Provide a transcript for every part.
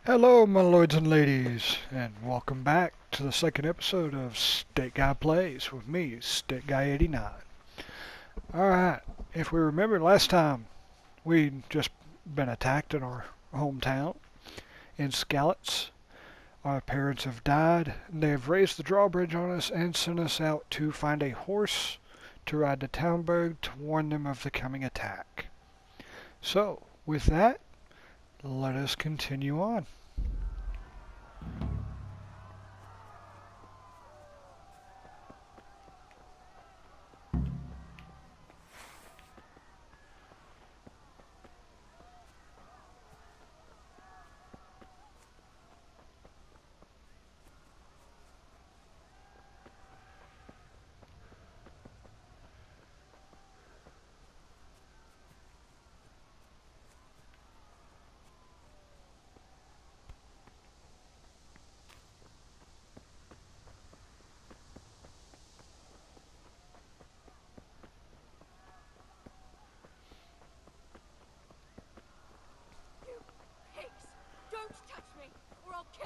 Hello, my lords and ladies, and welcome back to the second episode of State Guy Plays with me, State Guy 89. Alright, if we remember last time, we'd just been attacked in our hometown in Skalitz. Our parents have died, and they have raised the drawbridge on us and sent us out to find a horse to ride to Talmberg to warn them of the coming attack. So, with that, let us continue on.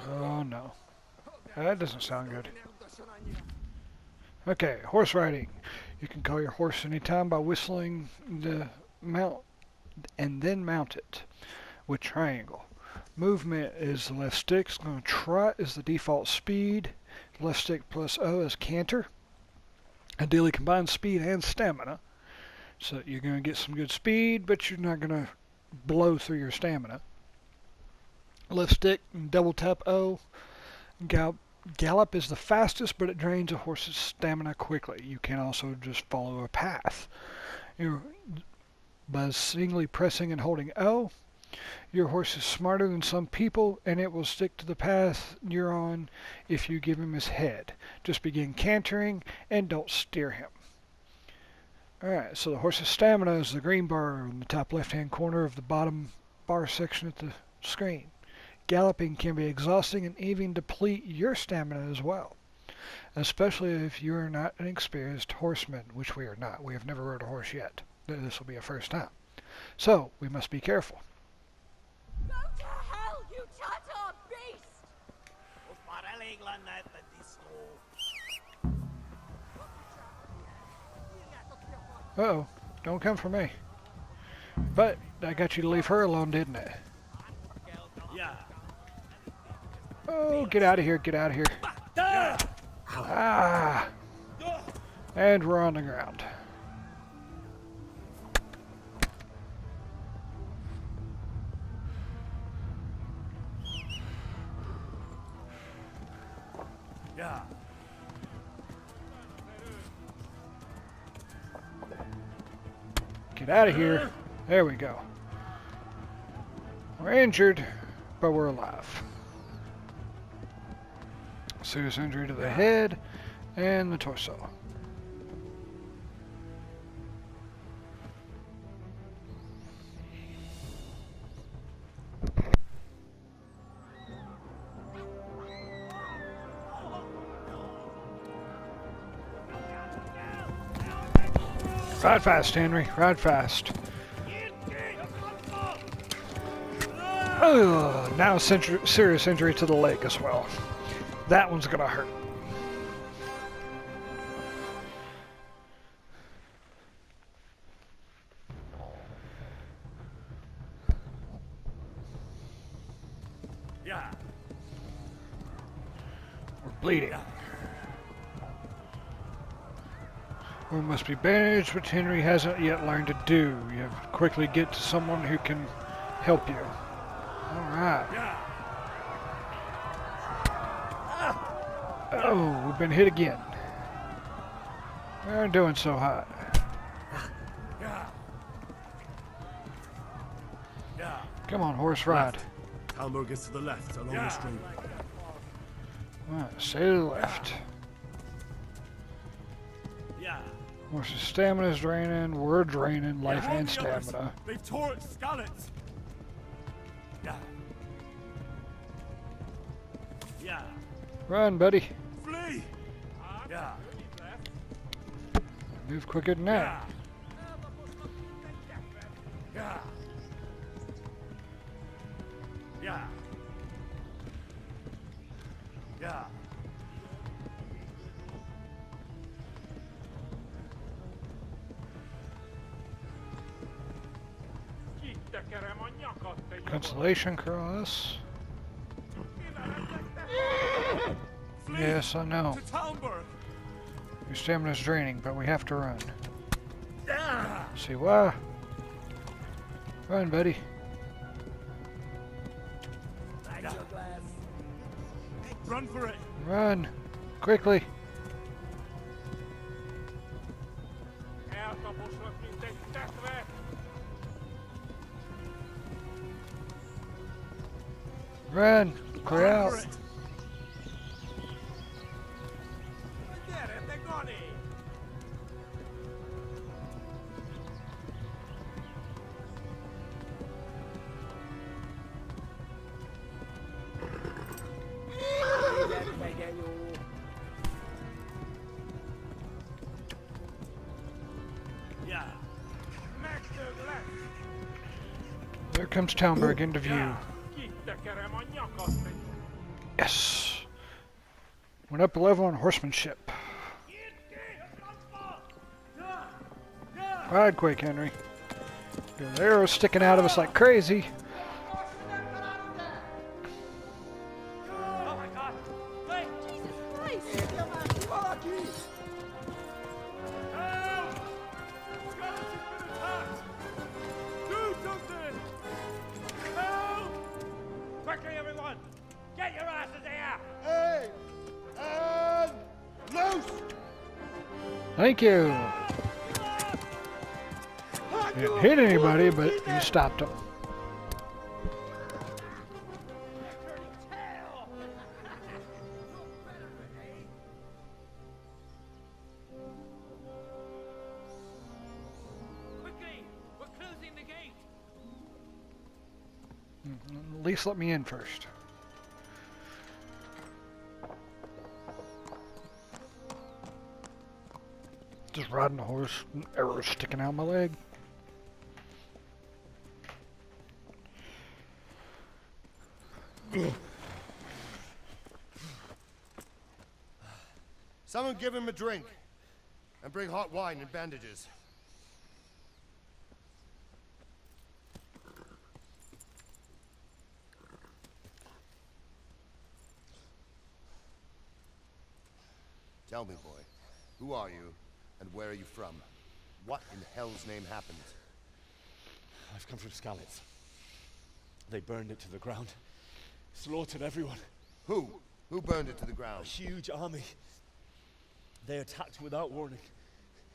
Oh no. That doesn't sound good. Okay, horse riding. You can call your horse anytime by whistling the mount and then mount it with triangle. Movement is the left stick. Trot is the default speed. Left stick plus O is canter. Ideally combine speed and stamina. So you're going to get some good speed, but you're not going to blow through your stamina. Left stick and double tap O. Gallop is the fastest, but it drains a horse's stamina quickly. You can also just follow a path. By singly pressing and holding O, your horse is smarter than some people, and it will stick to the path you're on if you give him his head. Just begin cantering and don't steer him. Alright, so the horse's stamina is the green bar in the top left-hand corner of the bottom bar section at the screen. Galloping can be exhausting and even deplete your stamina as well, especially if you are not an experienced horseman, which we are not. We have never rode a horse yet. This will be a first time. So, we must be careful. Go to hell, you Tatar beast! Uh-oh, don't come for me. But, I got you to leave her alone, didn't it? Oh, get out of here, get out of here. Ah! And we're on the ground. Get out of here. There we go. We're injured, but we're alive. Serious injury to the head and the torso. Ride fast, Henry. Ride fast. Oh, now serious injury to the leg as well. That one's gonna hurt. We're bleeding. We must be bandaged, which Henry hasn't yet learned to do. You have to quickly get to someone who can help you. Alright. Oh, we've been hit again. We aren't doing so hot. Come on, horse, ride. Talmberg is to the left along the stream. Alright, stay to the left. Horse's stamina is draining. We're draining life and stamina. They tore at Skalitz. Run, buddy. Flee! Move quicker than that. Consolation cross. Yes, I know. To Talmberg! Your stamina's draining, but we have to run. See why? Run, buddy. Run for it! Run! Quickly! Run! Clear Run out! for it! There comes Talmberg into view. Yes! Went up a level on horsemanship. Ride quick, Henry. Your arrow's sticking out of us like crazy. Thank you. Didn't hit anybody, but you stopped them. Quickly! We're closing the gate! At least let me in first. Just riding a horse, an arrow sticking out my leg. Someone give him a drink. And bring hot wine and bandages. Tell me, boy, who are you, and where are you from? What in hell's name happened? I've come from Skalitz. They burned it to the ground. Slaughtered everyone. Who? Who burned it to the A ground? huge army. They attacked without warning.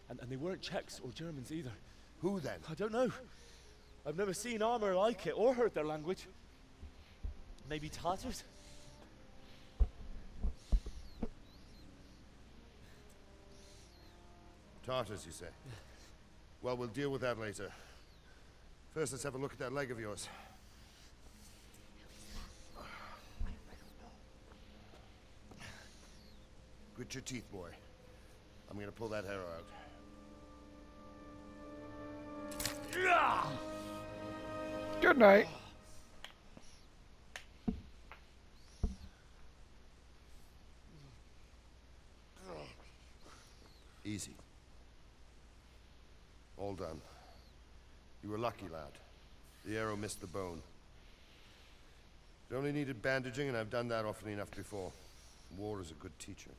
And they weren't Czechs or Germans either. Who then? I don't know. I've never seen armor like it or heard their language. Maybe Tatars? Tartars, you say? Well, we'll deal with that later. First, let's have a look at that leg of yours. Grit your teeth, boy. I'm gonna pull that arrow out. Good night. Easy. All done. You were lucky, lad. The arrow missed the bone. It only needed bandaging, and I've done that often enough before. War is a good teacher.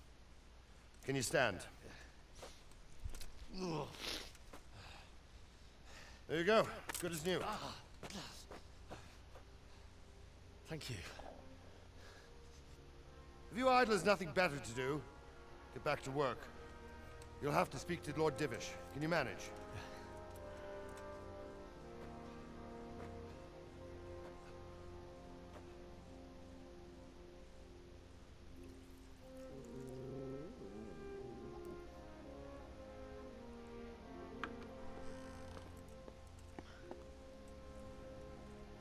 Can you stand? There you go. Good as new. Thank you. If you idlers nothing better to do, get back to work. You'll have to speak to Lord Divish. Can you manage?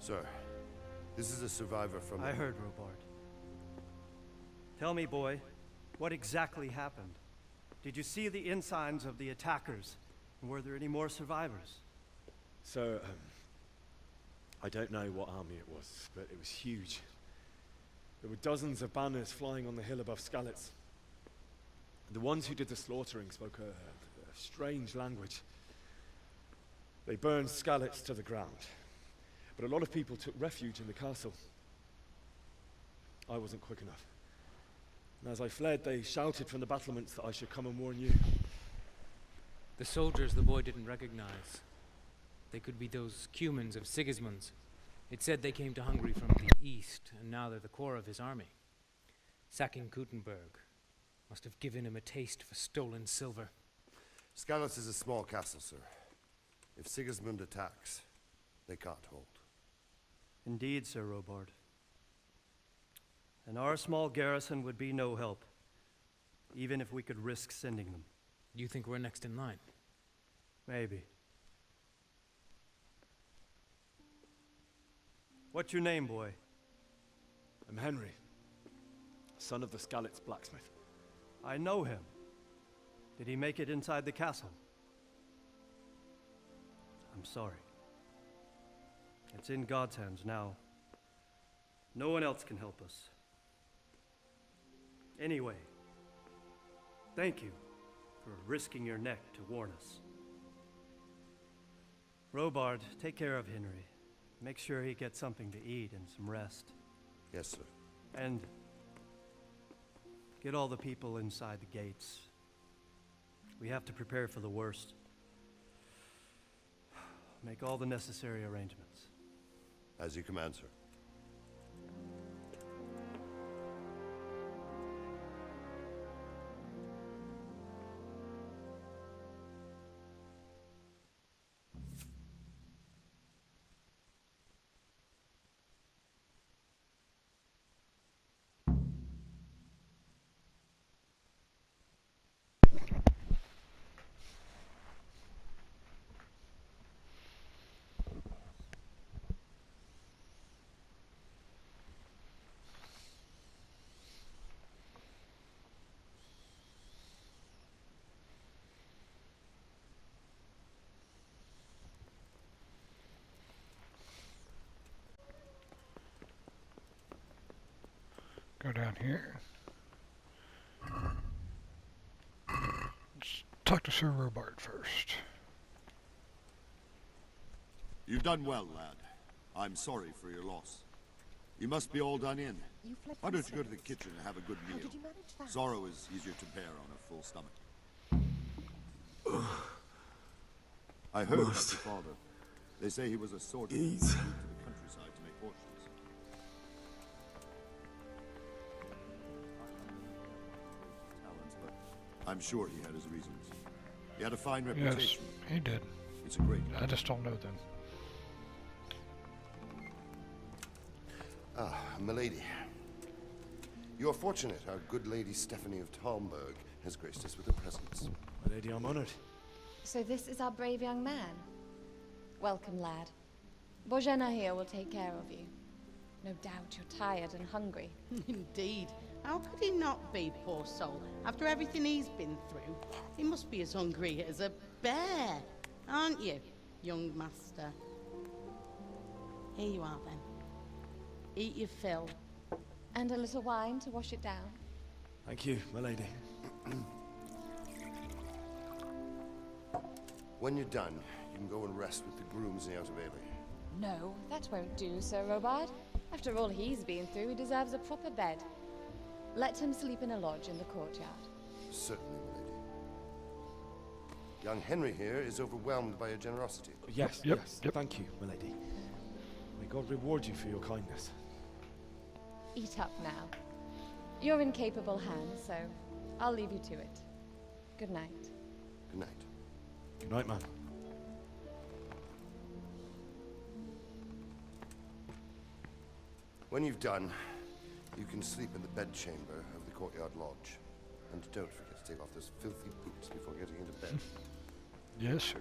Sir, this is a survivor from... I heard, Robard. Tell me, boy, what exactly happened? Did you see the ensigns of the attackers? And were there any more survivors? So, I don't know what army it was, but it was huge. There were dozens of banners flying on the hill above Skalitz. The ones who did the slaughtering spoke a strange language. They burned Skalitz to the ground. But a lot of people took refuge in the castle. I wasn't quick enough. And as I fled, they shouted from the battlements that I should come and warn you. The soldiers the boy didn't recognize. They could be those Cumans of Sigismund's. It said they came to Hungary from the east, and now they're the core of his army. Sacking Gutenberg must have given him a taste for stolen silver. Skalitz is a small castle, sir. If Sigismund attacks, they can't hold. Indeed, Sir Robard. And our small garrison would be no help, even if we could risk sending them. You think we're next in line? Maybe. What's your name, boy? I'm Henry, son of the Skalitz blacksmith. I know him. Did he make it inside the castle? I'm sorry. It's in God's hands now. No one else can help us. Anyway, thank you for risking your neck to warn us. Robard, take care of Henry. Make sure he gets something to eat and some rest. Yes, sir. And get all the people inside the gates. We have to prepare for the worst. Make all the necessary arrangements. As you command, sir. Go down here. Let's talk to Sir Robard first. You've done well, lad. I'm sorry for your loss. You must be all done in. Why don't you go to the kitchen and have a good meal? Sorrow is easier to bear on a full stomach. I heard about your father. They say he was a swordsman who moved to the countryside to make horses. Talents, but I'm sure he had his reasons. He had a fine Yes, reputation. he did. It's a great I just don't know them. Ah, milady. You are fortunate our good lady Stephanie of Talmberg has graced us with her presence. My lady, I'm honored. So this is our brave young man. Welcome, lad. Bozhena here will take care of you. No doubt you're tired and hungry. Indeed. How could he not be, poor soul? After everything he's been through, he must be as hungry as a bear, aren't you, young master? Here you are, then. Eat your fill. And a little wine to wash it down. Thank you, my lady. When you're done, you can go and rest with the grooms in the Outer Bailey. No, that won't do, Sir Robard. After all he's been through, he deserves a proper bed. Let him sleep in a lodge in the courtyard. Certainly, milady. Young Henry here is overwhelmed by your generosity. Yes, Yep, yes. yep. Thank you, my lady. May God reward you for your kindness. Eat up now. You're in capable hands, so I'll leave you to it. Good night. Good night. Good night, man. When you've done, you can sleep in the bedchamber of the courtyard lodge. And don't forget to take off those filthy boots before getting into bed. Yes, sir.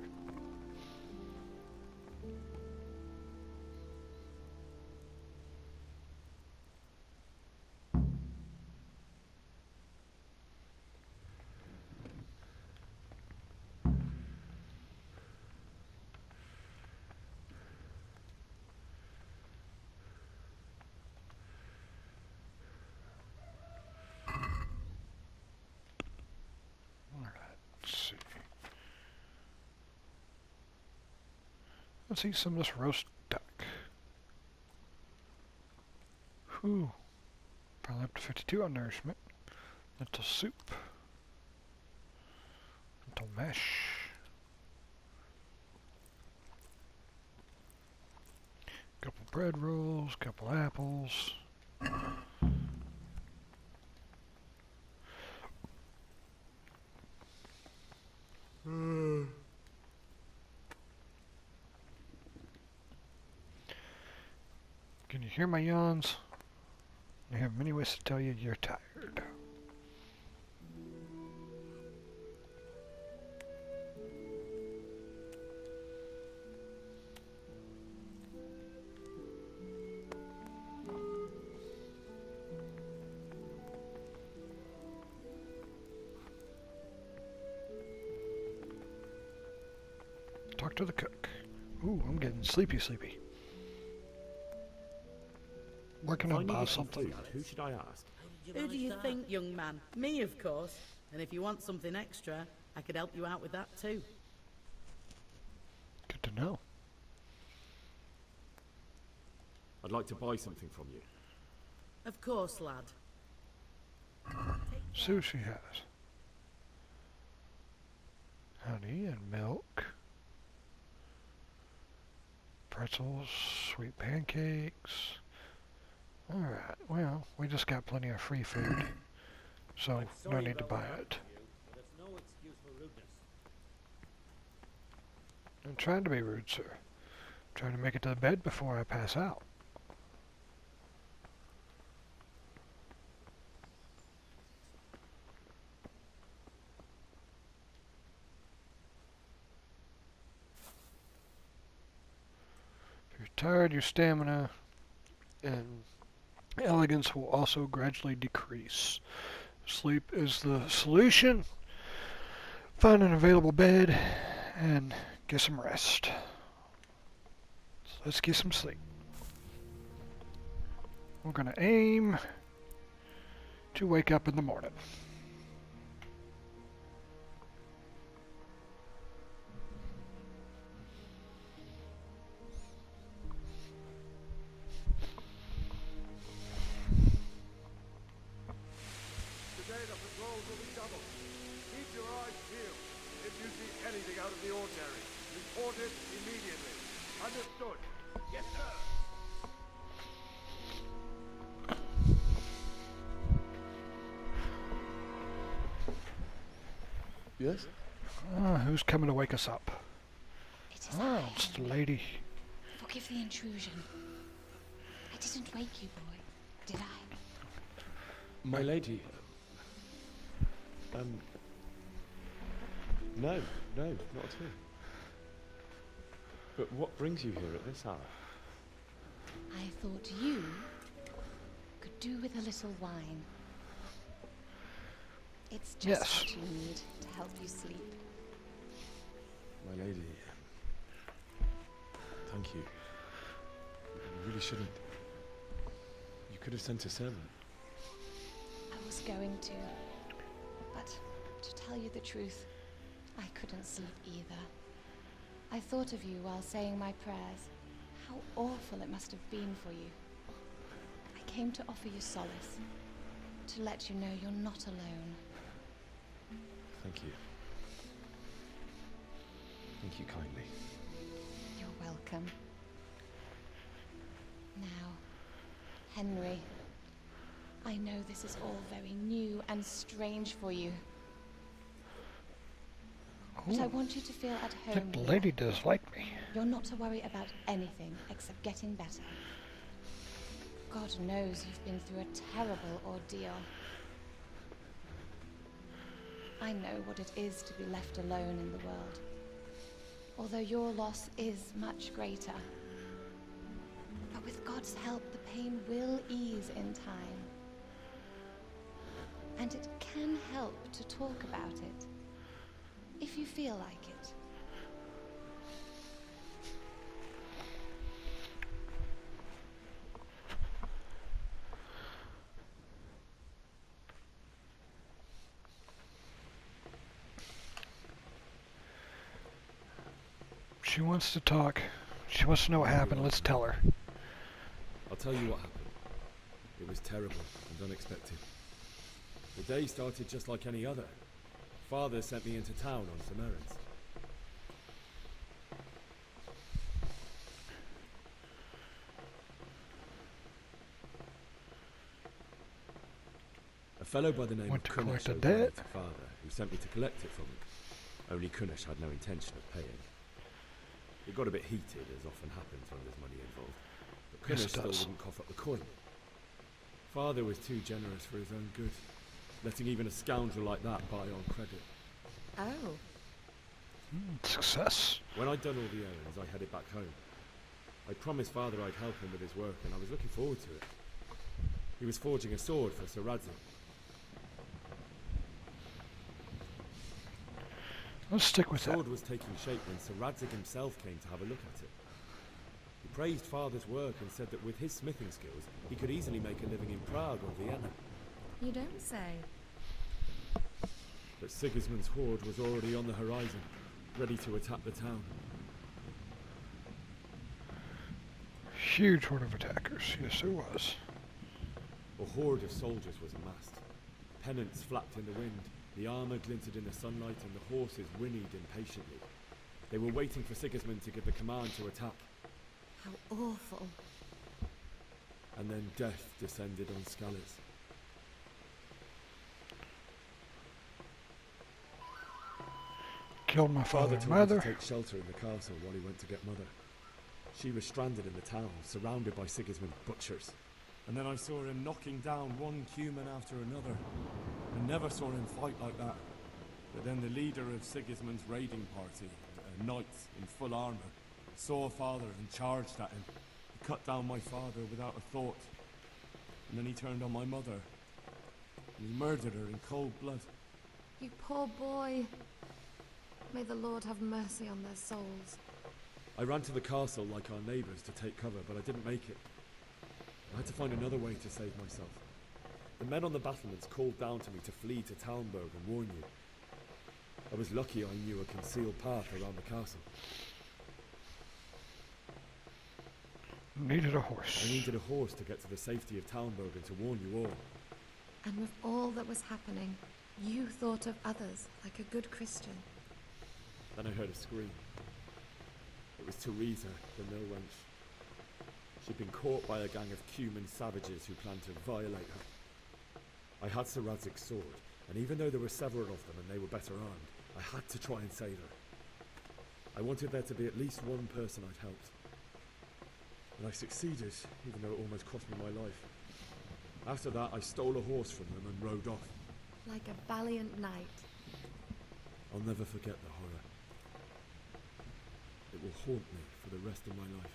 Let's eat some of this roast duck. Whew. Probably up to 52 on nourishment. Lentil soup. Lentil mesh. Couple bread rolls, couple apples. Can you hear my yawns? I have many ways to tell you you're tired. Talk to the cook. Ooh, I'm getting sleepy. Working on buy something. Who should I ask? Who do you think, young man? Me, of course. And if you want something extra, I could help you out with that too. Good to know. I'd like to buy something from you. Of course, lad. See what she has. Honey and milk. Pretzels, sweet pancakes. Alright, well, we just got plenty of free food, so no need to buy it. I'm trying to be rude, sir. I'm trying to make it to the bed before I pass out. If you're tired, your stamina and elegance will also gradually decrease. Sleep is the solution. Find an available bed and get some rest. So let's get some sleep. We're going to aim to wake up in the morning. Today the patrols will be doubled. Keep your eyes peeled. If you see anything out of the ordinary, report it immediately. Understood? Yes, sir. Yes? Who's coming to wake us up? It is Oh, I, it's the Henry. lady. Forgive the intrusion. I didn't wake you, boy, did I? My lady. No, not at all. But what brings you here at this hour? I thought you could do with a little wine. It's just Yes. what you need to help you sleep. My lady. Thank you. You really shouldn't. You could have sent a servant. I was going to, but to tell you the truth, I couldn't sleep either. I thought of you while saying my prayers. How awful it must have been for you. I came to offer you solace, to let you know you're not alone. Thank you. Thank you kindly. You're welcome. Now, Henry, I know this is all very new and strange for you, but I Ooh, want you to feel at I home think the here. lady does like me. You're not to worry about anything except getting better. God knows you've been through a terrible ordeal. I know what it is to be left alone in the world, although your loss is much greater. But with God's help, the pain will ease in time. And it can help to talk about it, if you feel like it. She wants to talk. She wants to know what happened. Let's tell her. I'll tell you what happened. It was terrible and unexpected. The day started just like any other. Father sent me into town on some errands. A fellow by the name Went of to Kunesh collect a owed money debt? to Father, who sent me to collect it from him. Only Kunesh had no intention of paying. It got a bit heated, as often happens when there's money involved. But Yes, Kunesh it still does. wouldn't cough up the coin. Father was too generous for his own good, letting even a scoundrel like that buy on credit. Oh. Success. When I'd done all the errands, I headed back home. I promised Father I'd help him with his work, and I was looking forward to it. He was forging a sword for Sir Radzik. Let's stick with The that. sword was taking shape when Sir Radzik himself came to have a look at it. He praised Father's work and said that with his smithing skills, he could easily make a living in Prague or Vienna. You don't say. But Sigismund's horde was already on the horizon, ready to attack the town. Huge horde of attackers. Yes, there was. A horde of soldiers was amassed. Pennants flapped in the wind, the armour glinted in the sunlight, and the horses whinnied impatiently. They were waiting for Sigismund to give the command to attack. How awful. And then death descended on Skalitz. Killed my father and told me mother. to take shelter in the castle while he went to get Mother. She was stranded in the town, surrounded by Sigismund's butchers. And then I saw him knocking down one human after another. I never saw him fight like that. But then the leader of Sigismund's raiding party, a knight in full armour, saw Father and charged at him. He cut down my father without a thought. And then he turned on my mother. He murdered her in cold blood. You poor boy. May the Lord have mercy on their souls. I ran to the castle like our neighbours to take cover, but I didn't make it. I had to find another way to save myself. The men on the battlements called down to me to flee to Talmberg and warn you. I was lucky I knew a concealed path around the castle. Needed a horse. I needed a horse to get to the safety of Talmberg and to warn you all. And with all that was happening, you thought of others like a good Christian. Then I heard a scream. It was Teresa, the mill wench. She'd been caught by a gang of Cuman savages who planned to violate her. I had Sir Radzig's sword, and even though there were several of them and they were better armed, I had to try and save her. I wanted there to be at least one person I'd helped. And I succeeded, even though it almost cost me my life. After that, I stole a horse from them and rode off. Like a valiant knight. I'll never forget the horror. It will haunt me for the rest of my life.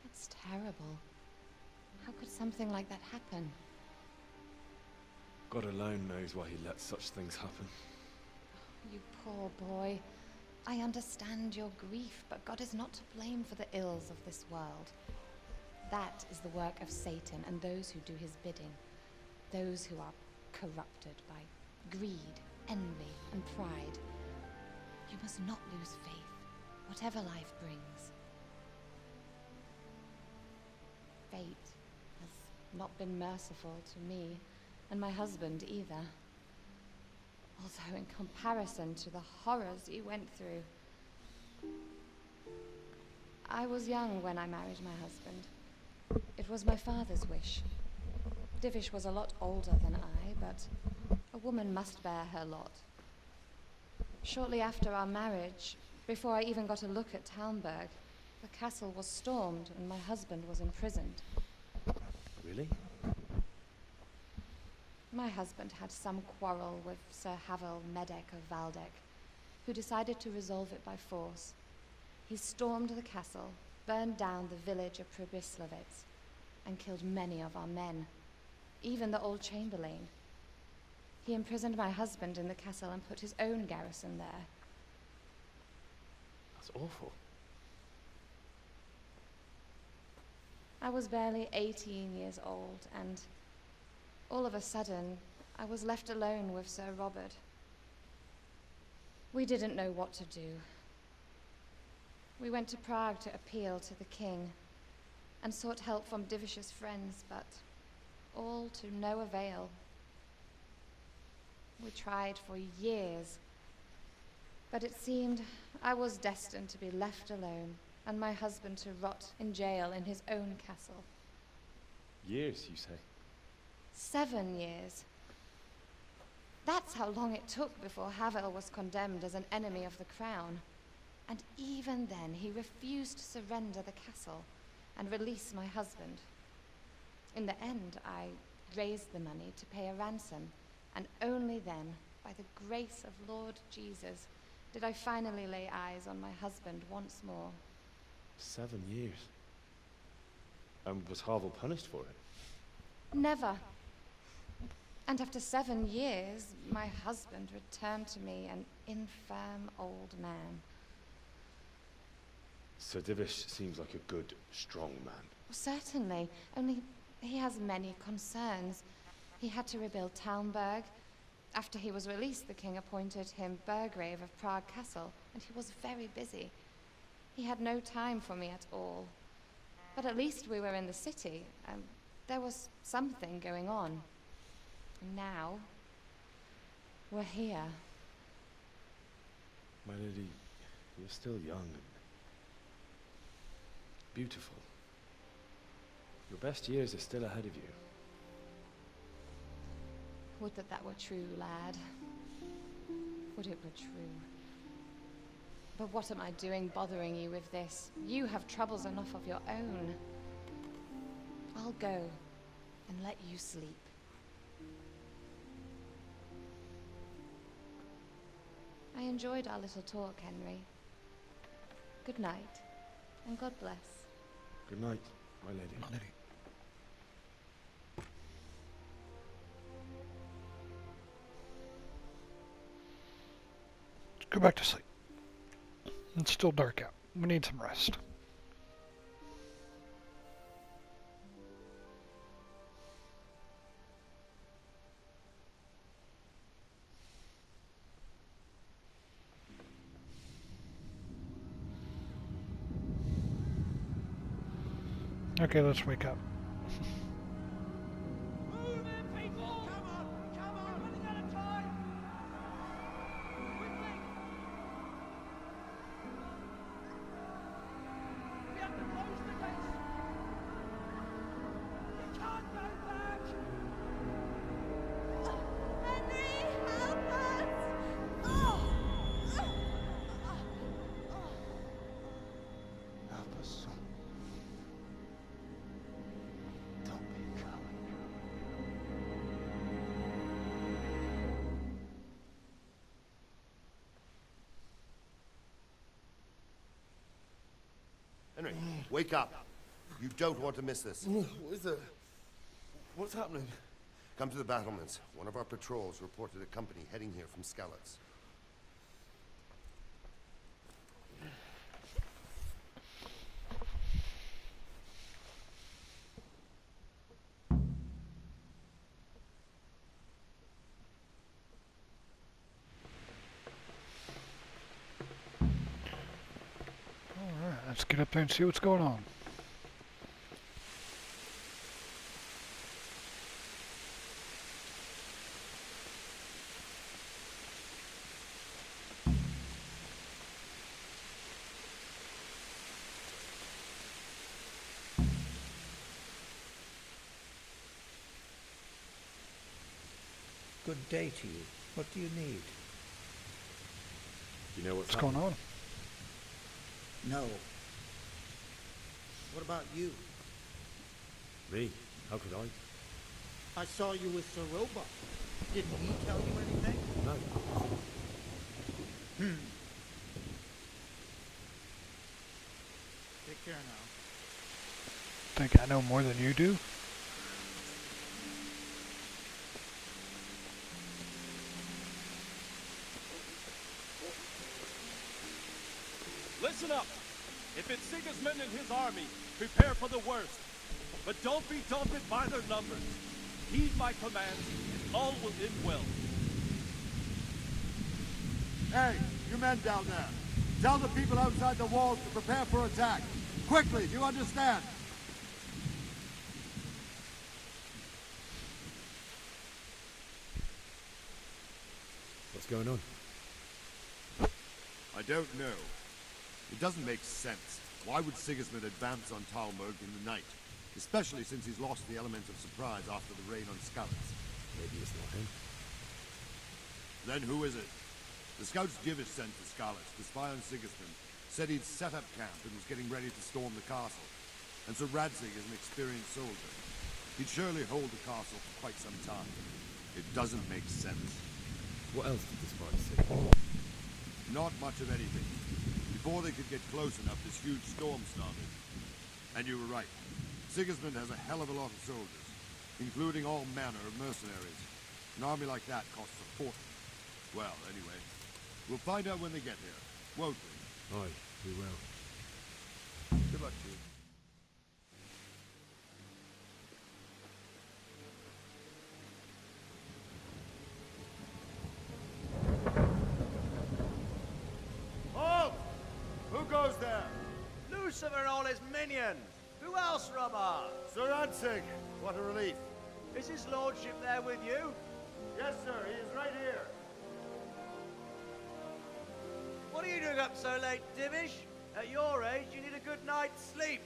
That's terrible. How could something like that happen? God alone knows why he lets such things happen. You poor boy. I understand your grief, but God is not to blame for the ills of this world. That is the work of Satan and those who do his bidding. Those who are corrupted by greed, envy, and pride. You must not lose faith, whatever life brings. Fate has not been merciful to me, and my husband either. Although in comparison to the horrors you went through. I was young when I married my husband. It was my father's wish. Divish was a lot older than I, but a woman must bear her lot. Shortly after our marriage, before I even got a look at Talmberg, the castle was stormed and my husband was imprisoned. Really? My husband had some quarrel with Sir Havel Medek of Valdek, who decided to resolve it by force. He stormed the castle, burned down the village of Pribyslavitz, and killed many of our men, even the old chamberlain. He imprisoned my husband in the castle and put his own garrison there. That's awful. I was barely 18 years old, and all of a sudden, I was left alone with Sir Robert. We didn't know what to do. We went to Prague to appeal to the king, and sought help from Divish's friends, but all to no avail. We tried for years, but it seemed I was destined to be left alone, and my husband to rot in jail in his own castle. Years, you say? 7 years. That's how long it took before Havel was condemned as an enemy of the crown. And even then, he refused to surrender the castle and release my husband. In the end, I raised the money to pay a ransom, and only then, by the grace of Lord Jesus, did I finally lay eyes on my husband once more. 7 years? And was Havel punished for it? Never. And after 7 years, my husband returned to me an infirm old man. Sir Divish seems like a good, strong man. Certainly, only he has many concerns. He had to rebuild Talmberg. After he was released, the king appointed him Burgrave of Prague Castle, and he was very busy. He had no time for me at all. But at least we were in the city, and there was something going on. And now, we're here. My lady, you're still young and beautiful. Your best years are still ahead of you. Would that that were true, lad. Would it were true. But what am I doing bothering you with this? You have troubles enough of your own. I'll go and let you sleep. I enjoyed our little talk, Henry. Good night, and God bless. Good night, my lady. My lady. Go back to sleep. It's still dark out. We need some rest. Okay, let's wake up. Henry, wake up. You don't want to miss this. What is it? What's happening? Come to the battlements. One of our patrols reported a company heading here from Skalitz. Alright, let's get up there and see what's going on. Good day to you. What do you need? You know What's going on? No. What about you? Me? How could I? I saw you with Sir Robot. Didn't he tell you anything? No. Take care now. Think I know more than you do? Listen up! If it's Sigismund and his army, prepare for the worst. But don't be daunted by their numbers. Heed my commands, and all will end well. Hey, you men down there. Tell the people outside the walls to prepare for attack. Quickly, do you understand? What's going on? I don't know. It doesn't make sense. Why would Sigismund advance on Talmberg in the night? Especially since he's lost the element of surprise after the raid on Skalitz. Maybe it's not him. Then who is it? The scouts Divish sent to Skalitz to spy on Sigismund said he'd set up camp and was getting ready to storm the castle. And so Radzig is an experienced soldier. He'd surely hold the castle for quite some time. It doesn't make sense. What else did the spies say? Not much of anything. Before they could get close enough, this huge storm started. And you were right. Sigismund has a hell of a lot of soldiers, including all manner of mercenaries. An army like that costs a fortune. Well, anyway, we'll find out when they get here, won't we? Aye, we will. Good luck to you. Halt! Who goes there? Lucifer and all his minions. Who else, Robber? Sir Radzig, what a relief. Is his lordship there with you? Yes, sir, he is right here. What are you doing up so late, Divish? At your age, you need a good night's sleep.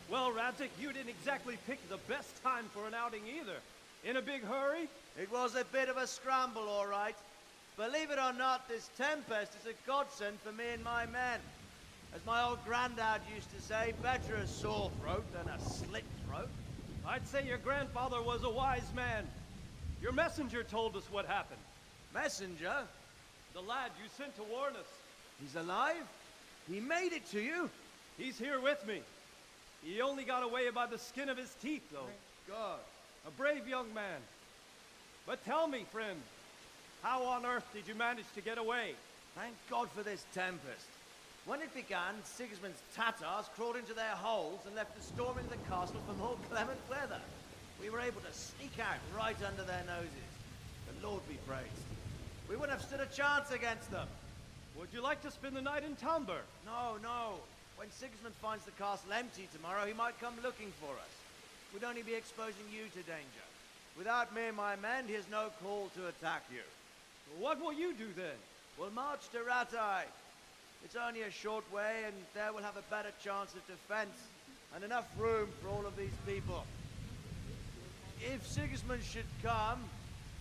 Well, Radzig, you didn't exactly pick the best time for an outing either. In a big hurry? It was a bit of a scramble, all right. Believe it or not, this tempest is a godsend for me and my men. As my old granddad used to say, better a sore throat than a slit throat. I'd say your grandfather was a wise man. Your messenger told us what happened. Messenger? The lad you sent to warn us. He's alive? He made it to you? He's here with me. He only got away by the skin of his teeth, though. Thank God. A brave young man. But tell me, friend, how on earth did you manage to get away? Thank God for this tempest. When it began, Sigismund's Tatars crawled into their holes and left us storming the castle for more clement weather. We were able to sneak out right under their noses. The Lord be praised. We wouldn't have stood a chance against them. Would you like to spend the night in Talmberg? No, no. When Sigismund finds the castle empty tomorrow, he might come looking for us. We'd only be exposing you to danger. Without me and my men, he has no call to attack you. What will you do then? We'll march to Ratai. It's only a short way, and there we'll have a better chance of defense, and enough room for all of these people. If Sigismund should come,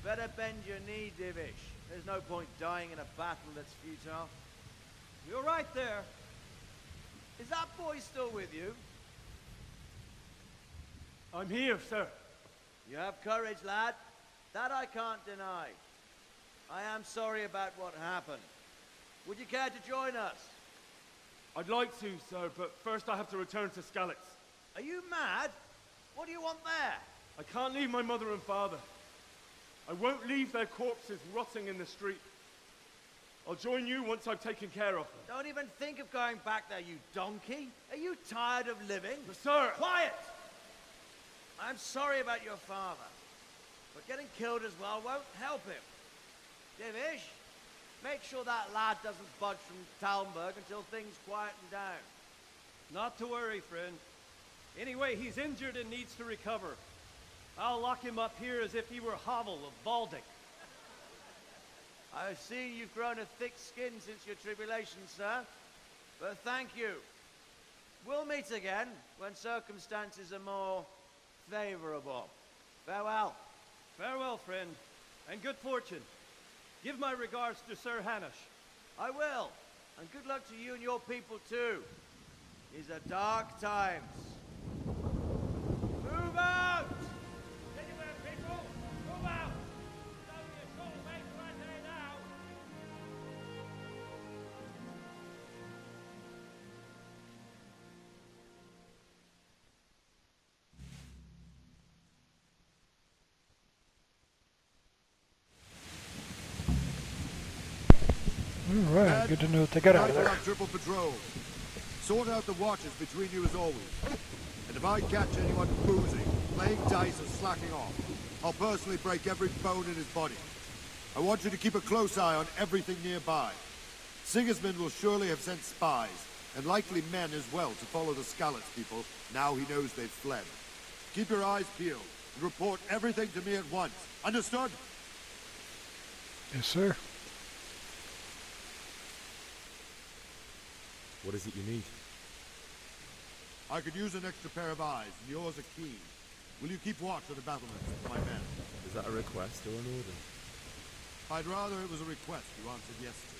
better bend your knee, Divish. There's no point dying in a battle that's futile. You're right there. Is that boy still with you? I'm here, sir. You have courage, lad. That I can't deny. I am sorry about what happened. Would you care to join us? I'd like to, sir, but first I have to return to Skalitz. Are you mad? What do you want there? I can't leave my mother and father. I won't leave their corpses rotting in the street. I'll join you once I've taken care of them. Don't even think of going back there, you donkey. Are you tired of living? But sir! Quiet! I'm sorry about your father, but getting killed as well won't help him. Divish, make sure that lad doesn't budge from Talmberg until things quieten down. Not to worry, friend. Anyway, he's injured and needs to recover. I'll lock him up here as if he were Havel of Baldic. I've seen you've grown a thick skin since your tribulation, sir. But thank you. We'll meet again when circumstances are more favorable. Farewell. Farewell, friend, and good fortune. Give my regards to Sir Hanush. I will. And good luck to you and your people, too. These are dark times. Move out! Anywhere, people! Move out! It's only a short way to Ratai now! Alright, good to know what they got out of Tonight we'll there. have triple patrols. Sort out the watches between you as always. And if I catch anyone boozing, playing dice or slacking off, I'll personally break every bone in his body. I want you to keep a close eye on everything nearby. Sigismund will surely have sent spies, and likely men as well, to follow the Skalitz people, now he knows they've fled. Keep your eyes peeled, and report everything to me at once. Understood? Yes, sir. What is it you need? I could use an extra pair of eyes, and yours are keen. Will you keep watch of the battlements with my men? Is that a request or an order? I'd rather it was a request you answered yes to.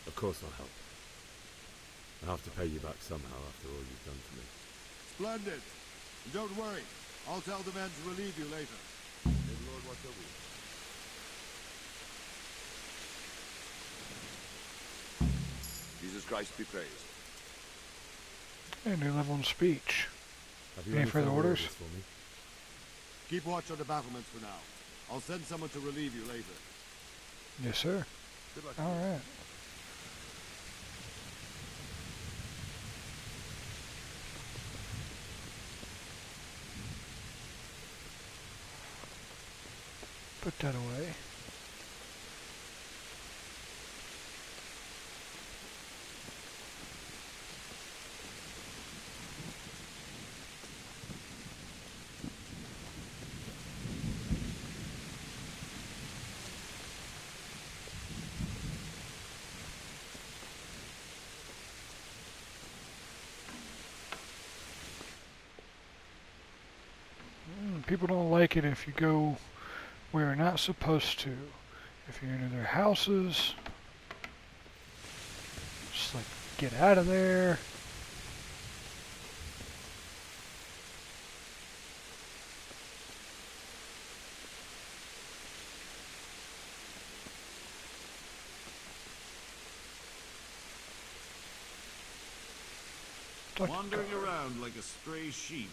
Of course I'll help. I'll have to pay you back somehow after all you've done for me. Splendid. And don't worry. I'll tell the men to relieve you later. May the Lord watch over you. Jesus Christ be praised. And new level in speech. Have you Any further orders? for me? Keep watch on the battlements for now. I'll send someone to relieve you later. Yes, sir. Good luck. All right. Put that away. People don't like it if you go where you're not supposed to. If you're into their houses, just like get out of there. Wandering around like a stray sheep.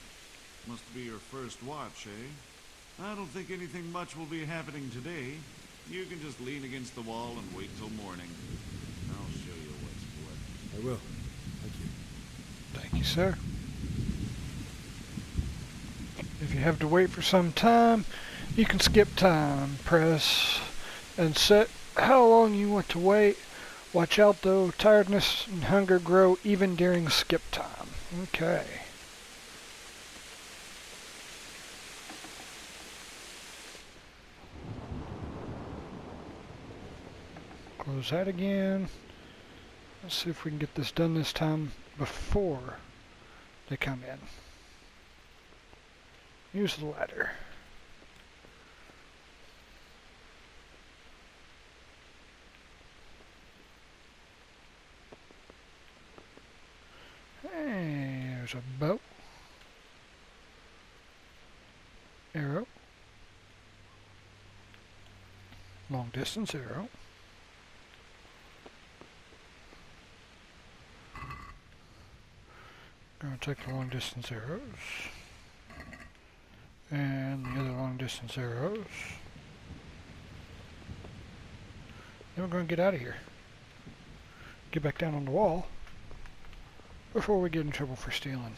Must be your first watch, eh? I don't think anything much will be happening today. You can just lean against the wall and wait till morning. I'll show you what's what. I will. Thank you. Thank you, sir. If you have to wait for some time, you can skip time. Press and set how long you want to wait. Watch out though, tiredness and hunger grow even during skip time. Okay. Close that again. Let's see if we can get this done this time before they come in. Use the ladder. Hey, there's a bow. Arrow. Long distance arrow. Gonna take the long distance arrows. And the other long distance arrows. Then we're gonna get out of here. Get back down on the wall before we get in trouble for stealing.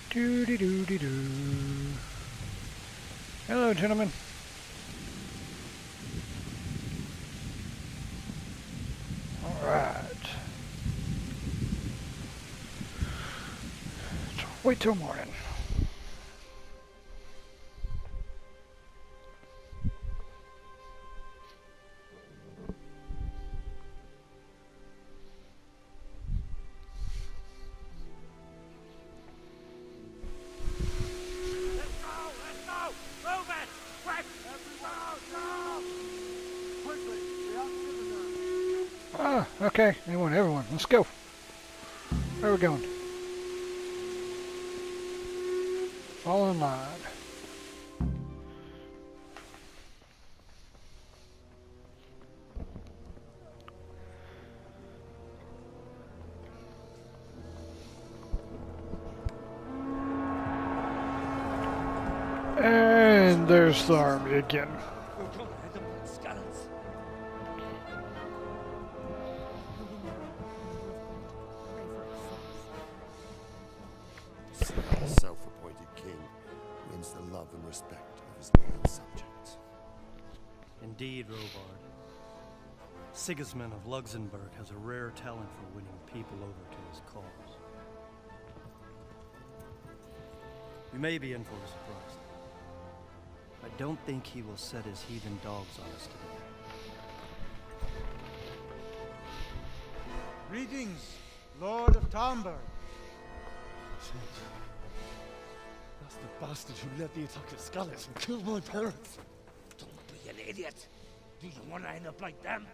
Doo-dee-doo-dee-doo. Hello, gentlemen. Alright. So wait till morning. Ah, okay. They want everyone. Let's go. Where are we going? Fall in line. And there's the army again. A self-appointed king wins the love and respect his loyal subjects. Indeed, Robard. Sigismund of Luxembourg has a rare talent for winning people over to his cause. We may be in for a surprise. I don't think he will set his heathen dogs on us today. Greetings, Lord of Talmberg. That's the bastard who led the attack at Scarlet and killed my parents. Don't be an idiot. Do you want to end up like them?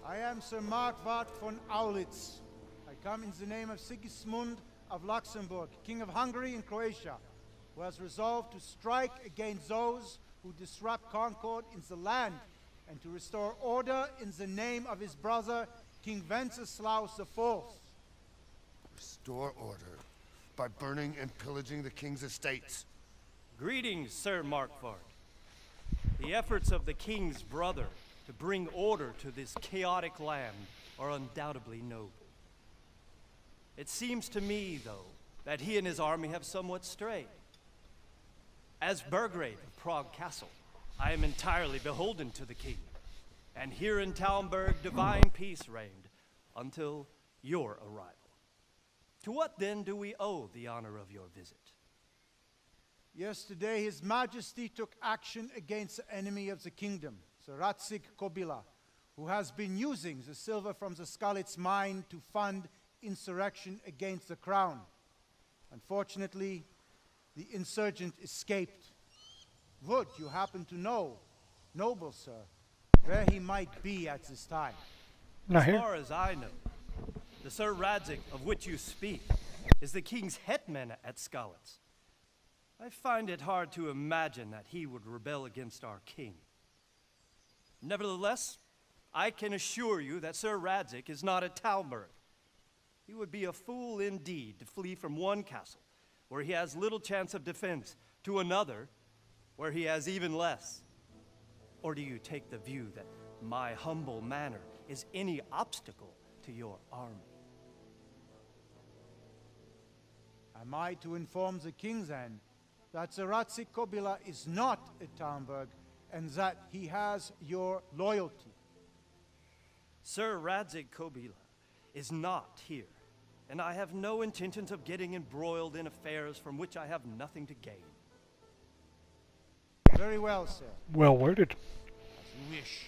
I am Sir Markwart von Aulitz. I come in the name of Sigismund of Luxembourg, King of Hungary and Croatia, who has resolved to strike against those who disrupt concord in the land and to restore order in the name of his brother, King Wenceslaus IV. Restore order by burning and pillaging the king's estates. Greetings, Sir Markwart. The efforts of the king's brother to bring order to this chaotic land are undoubtedly noble. It seems to me, though, that he and his army have somewhat strayed. As Burgrave of Prague Castle, I am entirely beholden to the king, and here in Talmberg divine peace reigned until your arrival. To what then do we owe the honor of your visit? Yesterday, His Majesty took action against the enemy of the kingdom, Sir Radzig Kobyla, who has been using the silver from the Skalitz mine to fund insurrection against the crown. Unfortunately, the insurgent escaped. Would you happen to know, noble sir, where he might be at this time? As far as I know, the Sir Radzig of which you speak is the king's hetman at Skalitz. I find it hard to imagine that he would rebel against our king. Nevertheless, I can assure you that Sir Radzig is not at Talmberg. He would be a fool indeed to flee from one castle, where he has little chance of defense, to another, where he has even less. Or do you take the view that my humble manner is any obstacle to your army? Am I to inform the king then that Sir Radzig Kobyla is not at Talmberg and that he has your loyalty? Sir Radzig Kobyla is not here, and I have no intentions of getting embroiled in affairs from which I have nothing to gain. Very well, sir. Well worded. As you wish.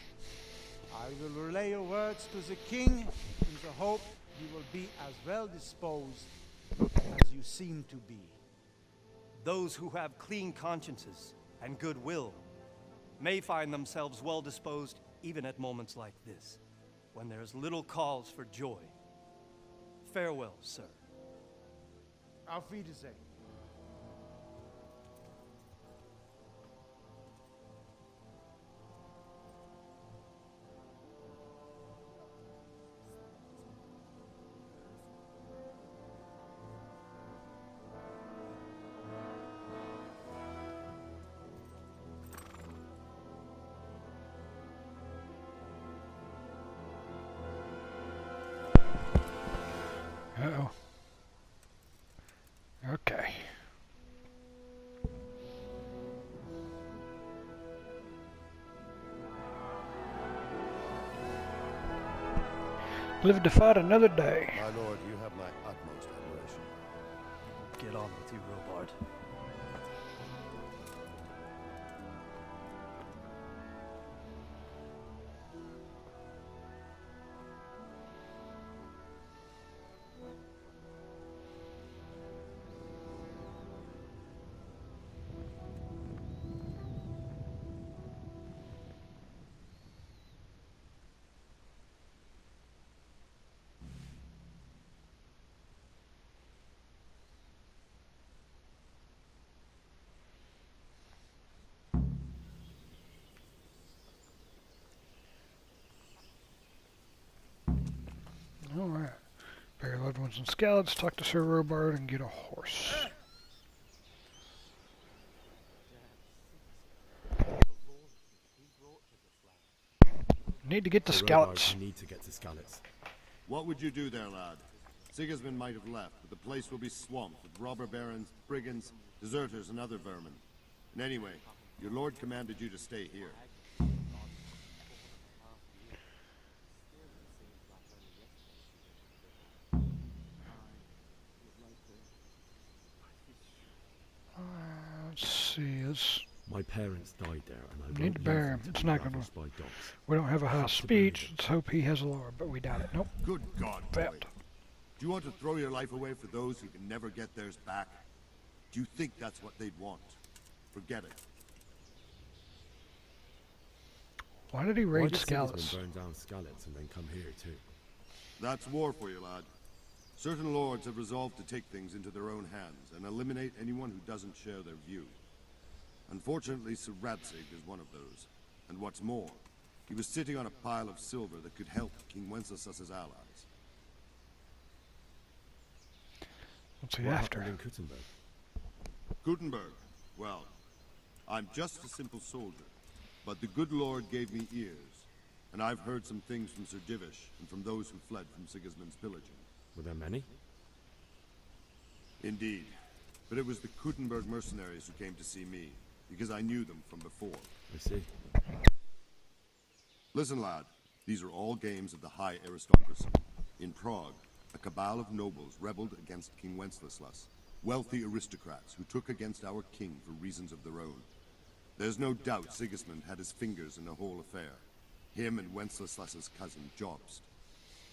I will relay your words to the king in the hope you will be as well disposed as you seem to be. Those who have clean consciences and goodwill may find themselves well disposed even at moments like this, when there is little cause for joy. Farewell, sir. Auf Wiedersehen. Uh-oh. Okay. Live to fight another day. My lord, you have my utmost admiration. Get on with you, Robard. Alright. Bury loved ones and scallops, talk to Sir Robard, and get a horse. Need to get to Skalitz. We need to get to Skalitz. What would you do there, lad? Sigismund might have left, but the place will be swamped with robber barons, brigands, deserters, and other vermin. And anyway, your lord commanded you to stay here. Let's see. My parents died there, and I We need to bury him. It's not gonna. by dogs. We don't have a high speech. Let's hope he has a lore, but we doubt it. Nope. Good God, boy. Failed. Do you want to throw your life away for those who can never get theirs back? Do you think that's what they'd want? Forget it. Why did he Why raid did Scalus? Sigismund burn down Scalets and then come here too? That's war for you, lad. Certain lords have resolved to take things into their own hands and eliminate anyone who doesn't share their view. Unfortunately, Sir Radzig is one of those. And what's more, he was sitting on a pile of silver that could help King Wenceslas's allies. What's he What after? happened in Kuttenberg? Gutenberg. Well, I'm just a simple soldier, but the good Lord gave me ears, and I've heard some things from Sir Divish and from those who fled from Sigismund's pillaging. Were there many? Indeed, but it was the Kuttenberg mercenaries who came to see me, because I knew them from before. I see. Listen, lad, these are all games of the high aristocracy. In Prague, a cabal of nobles rebelled against King Wenceslas, wealthy aristocrats who took against our king for reasons of their own. There's no doubt Sigismund had his fingers in the whole affair. Him and Wenceslas's cousin, Jobst.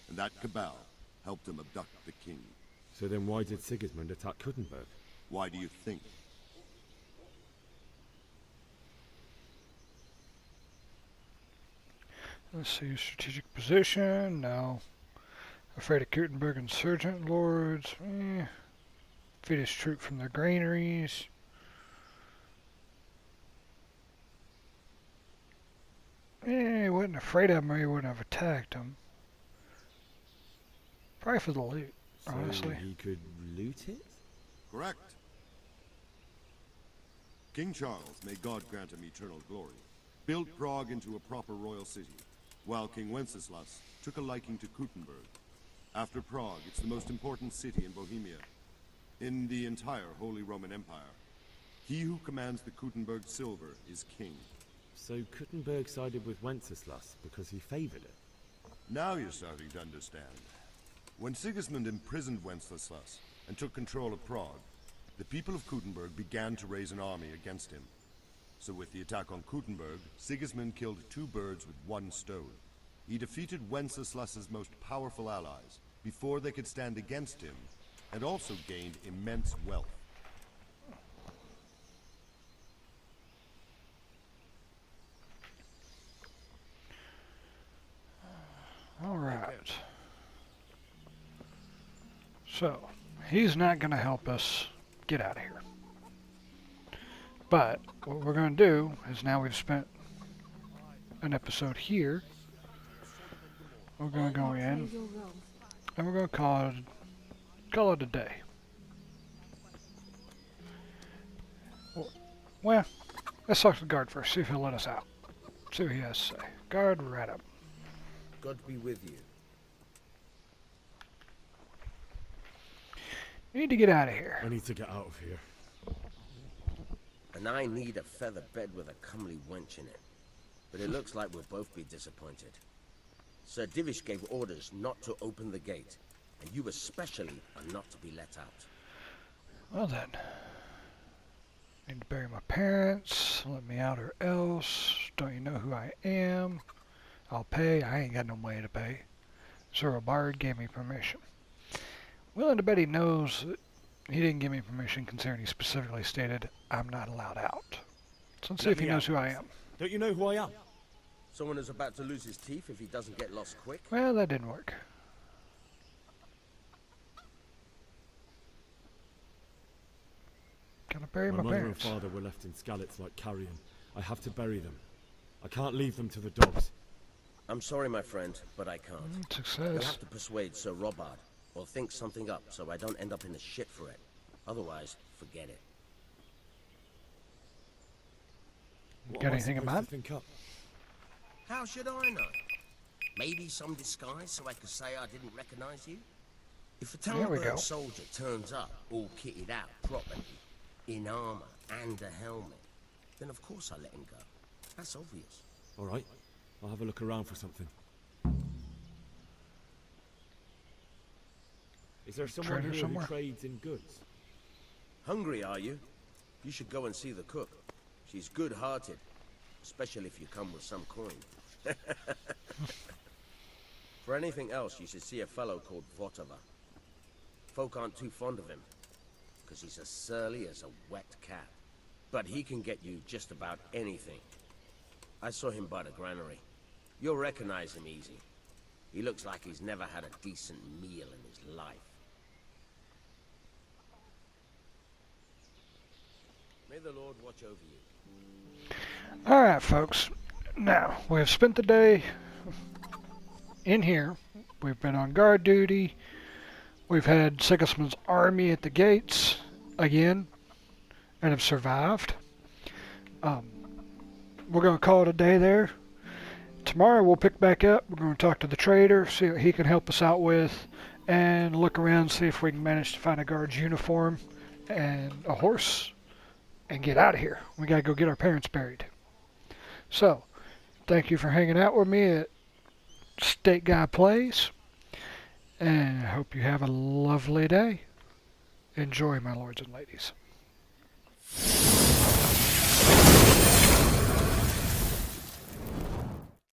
And that cabal helped him abduct the king. So then why did Sigismund attack Kuttenberg? Why do you think? Let's see, strategic position. No. Afraid of Kuttenberg insurgent lords. Feed his troop from their granaries. He wasn't afraid of him or he wouldn't have attacked him. Probably for the loot, So honestly. he could loot it? Correct. King Charles, may God grant him eternal glory, built Prague into a proper royal city, while King Wenceslas took a liking to Kuttenberg. After Prague, it's the most important city in Bohemia, in the entire Holy Roman Empire. He who commands the Kuttenberg silver is king. So Kuttenberg sided with Wenceslas because he favored it? Now you're starting to understand. When Sigismund imprisoned Wenceslas and took control of Prague, the people of Kuttenberg began to raise an army against him. So with the attack on Kuttenberg, Sigismund killed two birds with one stone. He defeated Wenceslas's most powerful allies before they could stand against him, and also gained immense wealth. All right. So, he's not going to help us get out of here. But, what we're going to do is now we've spent an episode here. We're going to go in, and we're going to call it a day. Well, let's talk to the guard first, see if he'll let us out. See what he has to say. Guard, right up. God be with you. You need to get out of here. I need to get out of here. And I need a feather bed with a comely wench in it. But it looks like we'll both be disappointed. Sir Divish gave orders not to open the gate, and you especially are not to be let out. Well then. Need to bury my parents. Let me out or else. Don't you know who I am? I'll pay. I ain't got no way to pay. Sir Robard gave me permission. Willing to bet he knows that he didn't give me permission considering he specifically stated I'm not allowed out. So let's see if he knows who I am. Don't you know who I am? Someone who's about to lose his teeth if he doesn't get lost quick? Well, that didn't work. Gotta bury my mother parents. and father were left in Scalets like carrion. I have to bury them. I can't leave them to the dogs. I'm sorry, my friend, but I can't. You'll Success. have to persuade Sir Robard, or think something up so I don't end up in the shit for it. Otherwise, forget it. What Got am I anything in supposed mind? to think up? How should I know? Maybe some disguise so I could say I didn't recognize you? If a There we go. Talmberg soldier turns up all kitted out properly, in armor and a helmet, then of course I let him go. That's obvious. All right. I'll have a look around for something. Is there someone Trader here somewhere. who trades in goods? Hungry, are you? You should go and see the cook. She's good-hearted, especially if you come with some coin. For anything else, you should see a fellow called Votava. Folk aren't too fond of him, because he's as surly as a wet cat. But he can get you just about anything. I saw him by the granary. You'll recognize him easy. He looks like he's never had a decent meal in his life. May the Lord watch over you. Alright, folks. Now, we have spent the day in here. We've been on guard duty. We've had Sigismund's army at the gates again and have survived. We're going to call it a day there. Tomorrow we'll pick back up. We're going to talk to the trader, see what he can help us out with, and look around, see if we can manage to find a guard's uniform and a horse and get out of here. We got to go get our parents buried. So, thank you for hanging out with me at State Guy Plays, and I hope you have a lovely day. Enjoy, my lords and ladies.